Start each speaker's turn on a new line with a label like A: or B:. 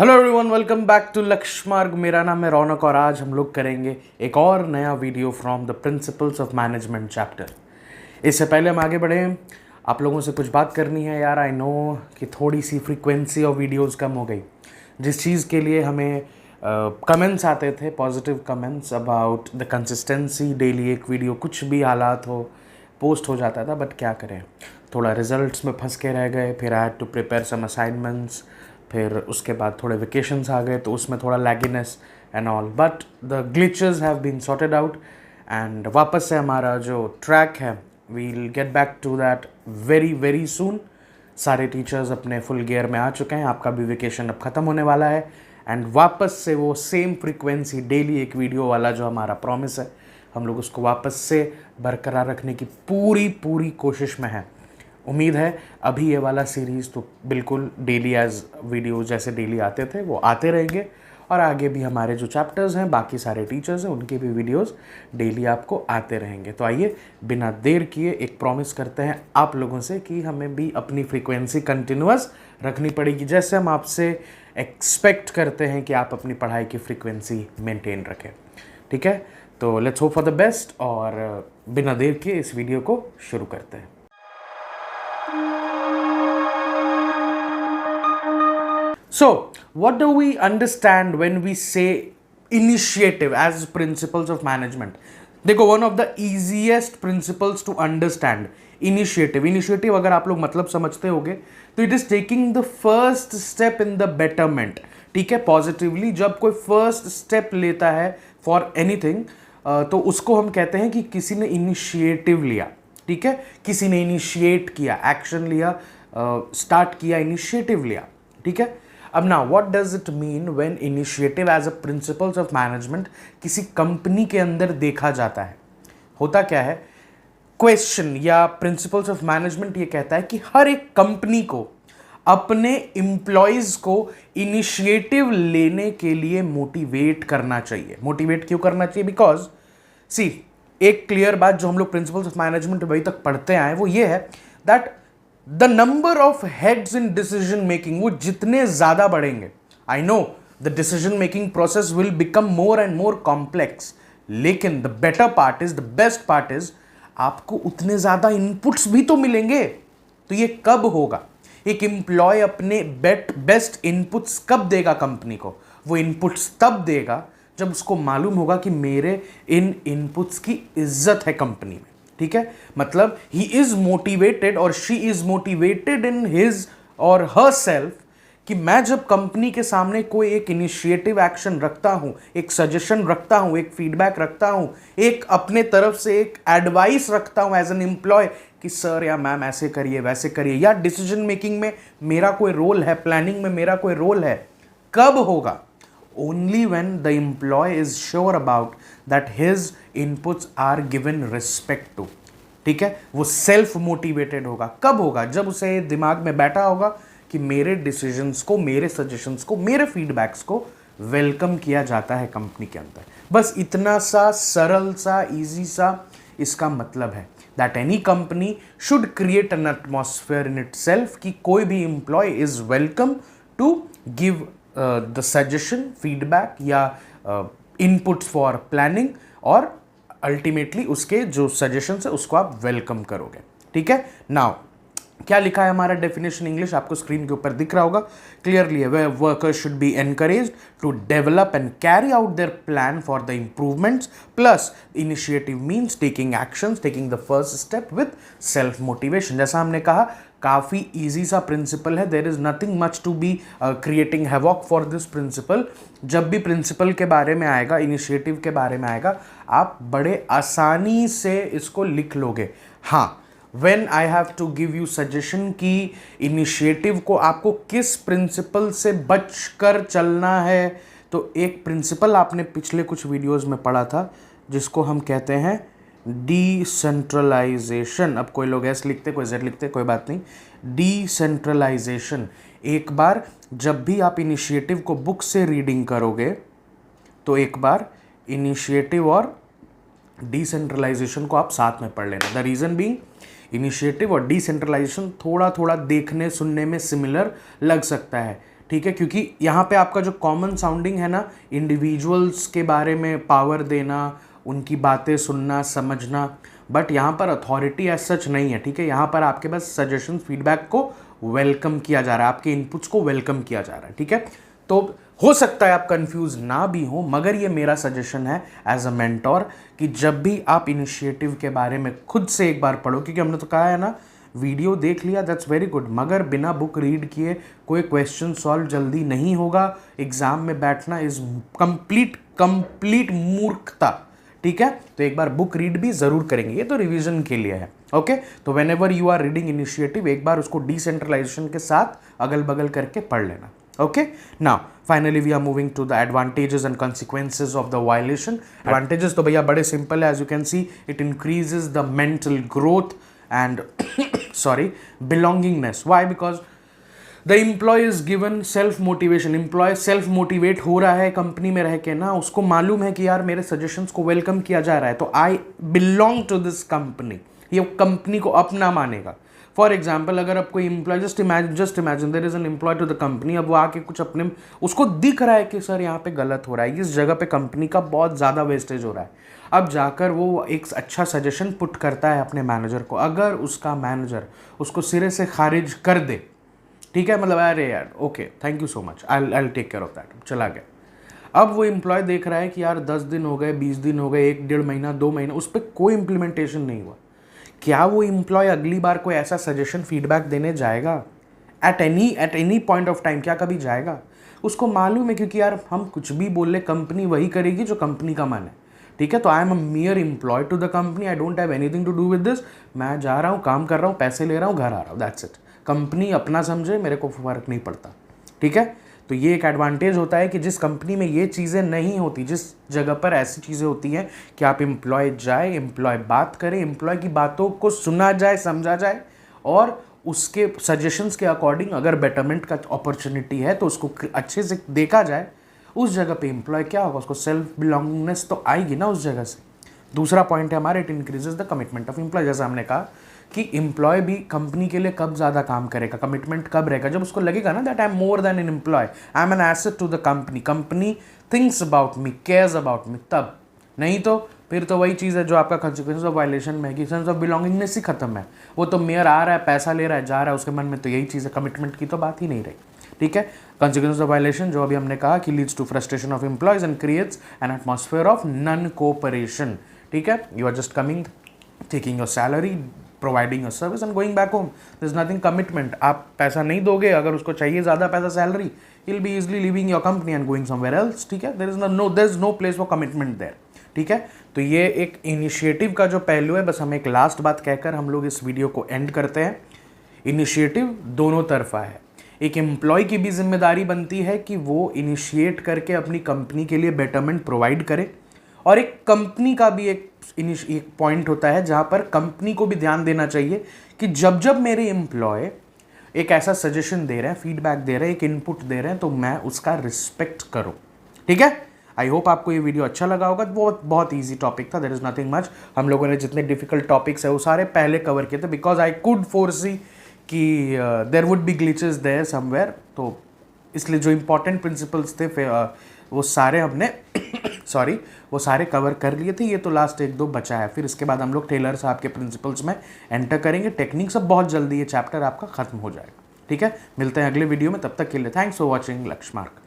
A: Hello everyone, welcome back to Lakshya Marg. मेरा नाम है रौनक और आज हम लोग करेंगे एक और नया video from the principles of management chapter. इससे पहले हम आगे बढ़ें, आप लोगों से कुछ बात करनी है यार। आई नो कि थोड़ी सी फ्रीक्वेंसी ऑफ वीडियोस कम हो गई, जिस चीज़ के लिए हमें कमेंट्स आते थे, positive comments about the consistency. Daily एक वीडियो, कुछ भी हालात हो पोस्ट हो जाता था, बट क्या करें, थोड़ा रिजल्ट्स में फंस के रह गए। फिर I had to prepare some assignments, फिर उसके बाद थोड़े वेकेशंस आ गए तो उसमें थोड़ा lagginess and all, but the glitches have been sorted out and वापस से हमारा जो ट्रैक है, we will get back to that very very soon. सारे टीचर्स अपने फुल गियर में आ चुके हैं, आपका भी वेकेशन अब ख़त्म होने वाला है एंड वापस से वो सेम फ्रीक्वेंसी डेली एक वीडियो वाला जो हमारा प्रॉमिस है, हम लोग उसको वापस से बरकरार रखने की पूरी कोशिश में है। उम्मीद है अभी ये वाला सीरीज़ तो बिल्कुल डेली एज वीडियो जैसे डेली आते थे वो आते रहेंगे और आगे भी हमारे जो चैप्टर्स हैं, बाकी सारे टीचर्स हैं, उनके भी वीडियोस डेली आपको आते रहेंगे। तो आइए बिना देर किए एक प्रॉमिस करते हैं आप लोगों से कि हमें भी अपनी फ्रीक्वेंसी कंटिन्यूअस रखनी पड़ेगी, जैसे हम आपसे एक्सपेक्ट करते हैं कि आप अपनी पढ़ाई की फ्रीक्वेंसी मेंटेन रखें। ठीक है, तो let's hope for the best और बिना देर किए इस वीडियो को शुरू करते हैं। So, what do we understand when we say initiative as principles of management? देखो, one of the easiest principles to understand initiative अगर आप लोग मतलब समझते होगे तो it is taking the first step in the betterment। ठीक है, पॉजिटिवली जब कोई फर्स्ट स्टेप लेता है फॉर एनीथिंग तो उसको हम कहते हैं कि किसी ने इनिशिएटिव लिया। ठीक है, किसी ने इनिशिएट किया, एक्शन लिया, स्टार्ट किया, इनिशिएटिव लिया। ठीक है, अब ना what does it mean when initiative as a principles of management किसी कंपनी के अंदर देखा जाता है? होता क्या है, क्वेश्चन या प्रिंसिपल्स ऑफ मैनेजमेंट ये कहता है कि हर एक कंपनी को अपने एम्प्लॉयज को इनिशिएटिव लेने के लिए मोटिवेट करना चाहिए। मोटिवेट क्यों करना चाहिए? बिकॉज सी, एक क्लियर बात जो हम लोग प्रिंसिपल्स ऑफ मैनेजमेंट अभी तक पढ़ते आए वो ये है that the number of heads in decision making, वो जितने ज्यादा बढ़ेंगे, I know the decision making process will become more and more complex, लेकिन the better part is, the best part is, आपको उतने ज्यादा इनपुट्स भी तो मिलेंगे। तो ये कब होगा? एक एम्प्लॉय अपने बेस्ट इनपुट्स कब देगा कंपनी को? वो इनपुट्स तब देगा जब उसको मालूम होगा कि मेरे इन इनपुट्स की इज्जत है कंपनी में। ठीक है, मतलब ही इज मोटिवेटेड और she is motivated in his और हर सेल्फ कि मैं जब कंपनी के सामने कोई एक इनिशिएटिव एक्शन रखता हूं, एक सजेशन रखता हूं, एक फीडबैक रखता हूं, एक अपने तरफ से एक एडवाइस रखता हूं एज एन एम्प्लॉय कि सर या मैम ऐसे करिए वैसे करिए, या डिसीजन मेकिंग में मेरा कोई रोल है, प्लानिंग में मेरा कोई रोल है, कब होगा? Only when the employee is sure about that his inputs are given respect to। ठीक है, वो सेल्फ मोटिवेटेड होगा। कब होगा? जब उसे दिमाग में बैठा होगा कि मेरे डिसीजंस को, मेरे सजेशंस को, मेरे फीडबैक्स को वेलकम किया जाता है कंपनी के अंदर। बस इतना सा सरल सा इजी सा इसका मतलब है that any company should create an atmosphere in itself कि कोई भी employ is welcome to give the suggestion, feedback या इनपुट्स फॉर प्लानिंग, और अल्टीमेटली उसके जो सजेशंस है उसको आप वेलकम करोगे। ठीक है, नाउ क्या लिखा है हमारा डेफिनेशन इंग्लिश, आपको स्क्रीन के ऊपर दिख रहा होगा क्लियरली। वे workers should be encouraged to develop and carry out their plan for the improvements, plus initiative means taking actions, taking the first step with self motivation. जैसा हमने कहा, काफ़ी इजी सा प्रिंसिपल है, there is nothing much to be creating havoc for this principle. जब भी principal के बारे में आएगा, इनिशिएटिव के बारे में आएगा, आप बड़े आसानी से इसको लिख लोगे। हाँ, when I have to give you suggestion कि इनिशिएटिव को आपको किस प्रिंसिपल से बचकर चलना है, तो एक प्रिंसिपल आपने पिछले कुछ वीडियोस में पढ़ा था जिसको हम कहते हैं डिसेंट्रलाइजेशन। अब कोई लोग एस लिखते, कोई जेड लिखते, कोई बात नहीं, डिसेंट्रलाइजेशन। एक बार जब भी आप इनिशिएटिव को बुक से रीडिंग करोगे तो एक बार इनिशिएटिव और डिसेंट्रलाइजेशन को आप साथ में पढ़ लेना। द रीज़न बीइंग, इनिशिएटिव और डिसेंट्रलाइजेशन थोड़ा थोड़ा देखने सुनने में सिमिलर लग सकता है, ठीक है, क्योंकि यहाँ पे आपका जो कॉमन साउंडिंग है ना, इंडिविजुअल्स के बारे में पावर देना, उनकी बातें सुनना समझना, बट यहाँ पर अथॉरिटी एज सच नहीं है। ठीक है, यहाँ पर आपके पास सजेशन फीडबैक को वेलकम किया जा रहा है, आपके इनपुट्स को वेलकम किया जा रहा है। ठीक है, तो हो सकता है आप कंफ्यूज ना भी हो, मगर ये मेरा सजेशन है एज अ मेंटोर कि जब भी आप इनिशिएटिव के बारे में खुद से एक बार पढ़ो, क्योंकि हमने तो कहा है ना, वीडियो देख लिया दैट्स वेरी गुड, मगर बिना बुक रीड किए कोई क्वेश्चन सॉल्व जल्दी नहीं होगा। एग्जाम में बैठना इज कंप्लीट मूर्खता। ठीक है, तो एक बार बुक रीड भी जरूर करेंगे, ये तो रिवीजन के लिए है। ओके, तो whenever you are reading initiative, एक बार उसको डिसेंट्रलाइजेशन के साथ अगल बगल करके पढ़ लेना। Okay, now finally we are moving to the advantages and consequences of the violation. Advantages तो भैया बड़े simple है, as you can see it increases the mental growth and sorry, belongingness. Why? Because the employee is given self motivation. Employee self motivate हो रहा है company में रह के ना, उसको मालूम है कि यार मेरे सजेशंस को वेलकम किया जा रहा है, तो I belong to this company, ये कंपनी को अपना मानेगा। फॉर एग्जाम्पल, अगर आप कोई employ, just imagine there is an employ to the company, अब वो आके कुछ अपने, उसको दिख रहा है कि सर यहाँ पे गलत हो रहा है, इस जगह पे कंपनी का बहुत ज़्यादा वेस्टेज हो रहा है। अब जाकर वो एक अच्छा सजेशन पुट करता है अपने मैनेजर को, अगर उसका मैनेजर उसको सिरे से खारिज कर दे, ठीक है, मतलब अरे यार okay thank you so much, I take care of that, चला गया। अब वो एम्प्लॉय देख रहा है कि यार 10 दिन हो गए, 20 दिन हो गए, 1-1.5 महीना, 2 महीना, उस पर कोई इम्प्लीमेंटेशन नहीं हुआ, क्या वो एम्प्लॉय अगली बार कोई ऐसा सजेशन फीडबैक देने जाएगा at any point of time? क्या कभी जाएगा? उसको मालूम है, क्योंकि यार हम कुछ भी बोल ले, कंपनी वही करेगी जो कंपनी का मन है। ठीक है, तो I am a mere employ to the company, I don't have anything to do with this, मैं जा रहा हूँ, काम कर रहा हूँ, पैसे ले रहा हूँ, घर आ रहा हूँ, दैट्स इट। कंपनी अपना समझे, मेरे को फर्क नहीं पड़ता। ठीक है, तो ये एक एडवांटेज होता है कि जिस कंपनी में ये चीज़ें नहीं होती, जिस जगह पर ऐसी चीज़ें होती हैं कि आप एम्प्लॉय जाए, एम्प्लॉय बात करे, एम्प्लॉय की बातों को सुना जाए, समझा जाए, और उसके सजेशंस के अकॉर्डिंग अगर बेटरमेंट का अपॉर्चुनिटी है तो उसको अच्छे से देखा जाए, उस जगह पे एम्प्लॉय क्या होगा, उसको सेल्फ बिलोंगिंगनेस तो आएगी ना उस जगह से। दूसरा पॉइंट है हमारे, it increases the commitment of employ. जैसे हमने कहा कि एम्प्लॉय भी कंपनी के लिए कब ज़्यादा काम करेगा, कमिटमेंट कब रहेगा, जब उसको लगेगा ना that I am more than an employ, I am an asset to the company, company thinks about me, cares about me, तब। नहीं तो फिर तो वही चीज़ है जो आपका कंसिक्वेंस ऑफ वायलेशन में है कि सेंस ऑफ बिलोंगिंगनेस ही खत्म है। वो तो मेयर आ रहा है, पैसा ले रहा है, जा रहा है, उसके मन में तो यही चीज़ है, कमिटमेंट की तो बात ही नहीं रही। ठीक है, कंसिक्वेंस ऑफ वायलेशन जो अभी हमने कहा कि leads to frustration of employees and creates an atmosphere of non cooperation. ठीक है, you are just coming, taking your salary, providing a service and going back home, there is nothing commitment. आप पैसा नहीं दोगे, अगर उसको चाहिए ज़्यादा पैसा salary, he will be easily living your company and going somewhere else. ठीक है, there is no place for commitment there. ठीक है, तो ये एक इनिशिएटिव का जो पहलू है, बस हम एक लास्ट बात कहकर हम लोग इस वीडियो को एंड करते हैं। इनिशिएटिव दोनों तरफा है, एक एम्प्लॉय की भी जिम्मेदारी बनती है कि वो इनिशिएट करके अपनी कंपनी के लिए बेटरमेंट प्रोवाइड करे, और एक कंपनी का भी एक पॉइंट होता है जहाँ पर कंपनी को भी ध्यान देना चाहिए कि जब जब मेरे एम्प्लॉय एक ऐसा सजेशन दे रहे हैं, फीडबैक दे रहे हैं, एक इनपुट दे रहे हैं, तो मैं उसका रिस्पेक्ट करूँ। ठीक है, आई होप आपको ये वीडियो अच्छा लगा होगा। बहुत ईजी टॉपिक था, देयर इज नथिंग मच। हम लोगों ने जितने डिफिकल्ट टॉपिक्स है वो सारे पहले कवर किए थे, बिकॉज आई कुड फोरसी कि there would be glitches there somewhere, तो इसलिए जो इंपॉर्टेंट प्रिंसिपल्स थे वो सारे हमने वो सारे कवर कर लिए थे। ये तो लास्ट 1-2 बचा है, फिर इसके बाद हम लोग टेलर साहब के प्रिंसिपल्स में एंटर करेंगे। टेक्निक सब बहुत जल्दी ये चैप्टर आपका खत्म हो जाएगा। ठीक है, मिलते हैं अगले वीडियो में, तब तक के लिए थैंक्स फॉर वॉचिंग लक्ष्य मार्क।